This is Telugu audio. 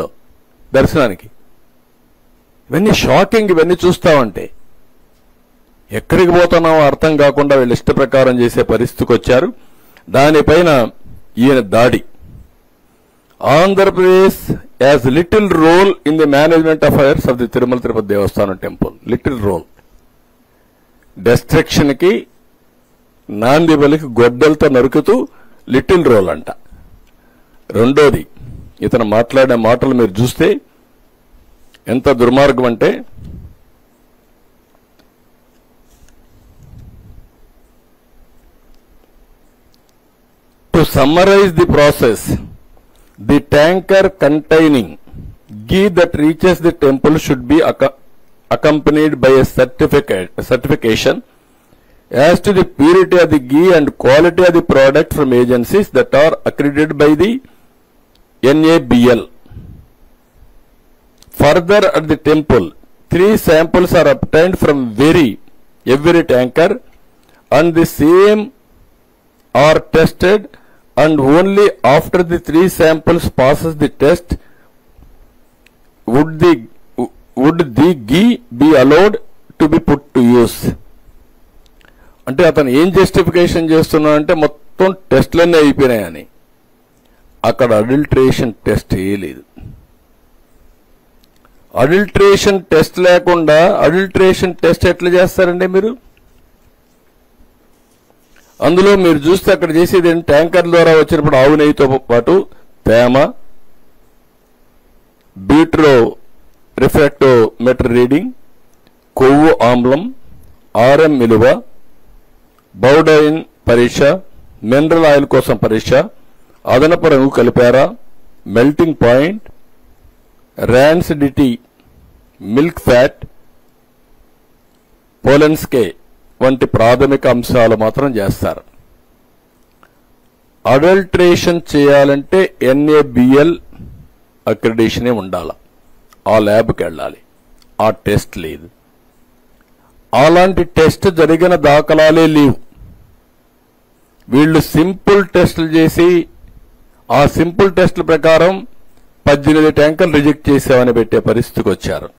లో దర్శనానికి. ఇవన్నీ షాకింగ్. ఇవన్నీ చూస్తామంటే ఎక్కడికి పోతున్నామో అర్థం కాకుండా వీళ్ళు ఇష్ట ప్రకారం చేసే పరిస్థితికి వచ్చారు. దానిపైన ఈయన దాడి. Andhra Pradesh has little role in the management affairs of the Tirumala Tirupati Devasthanam temple. Little role. Destruction కి నాంది బలికి గొడ్డలతో నరుకుతూ లిటిల్ రోల్ అంట. రెండోది, ఇతను మాట్లాడే మాటలు మీరు చూస్తే ఎంత దుర్మార్గం అంటే, to summarise the process, the tanker containing ghee that reaches the temple should be accompanied by a certification as to the purity of the ghee and quality of the product from agencies that are accredited by the NABL. Further, at the temple, 3 samples are obtained from every tanker, and the same are tested, and only after the 3 samples passes the test would the ghee be allowed to be put to use. అంటే అతను ఏం జస్టిఫికేషన్ చేస్తున్నాడంటే మొత్తం టెస్ట్లన్నీ అయిపోయినాయని. అక్కడ అడల్ట్రేషన్ టెస్ట్ లేదు. అడల్ట్రేషన్ టెస్ట్ లేకుండా అడల్ట్రేషన్ టెస్ట్ ఎట్లా చేస్తారండి మీరు? అందులో మీరు చూస్తే అక్కడ చేసేది ట్యాంకర్ ద్వారా వచ్చినప్పుడు ఆవు నెయ్యితో పాటు తేమ, బీట్రో రిఫ్రాక్టోమీటర్ రీడింగ్, కొవ్వు ఆమ్లం, ఆర్ఎం విలువ, బౌడైన్ పరీక్ష, మినరల్ ఆయిల్ కోసం పరీక్ష, అదనపు రంగు కలిపారా, melting point, rancidity, milk fat, Polenske వంటి ప్రాథమిక అంశాలు మాత్రం చేస్తారు. అడల్ట్రేషన్ చేయాలంటే NABL అక్రిడిటేషనే ఉండాలి. ఆ ల్యాబ్కి వెళ్ళాలి. ఆ టెస్ట్ లేదు. అలాంటి టెస్ట్ జరిగిన దాఖలాలే లేవు. వీళ్ళు సింపుల్ టెస్టులు చేసి ఆ సింపుల్ టెస్టుల ప్రకారం 18 ట్యాంకర్లు రిజెక్ట్ చేసామని పెట్టే పరిస్థితికి వచ్చారు.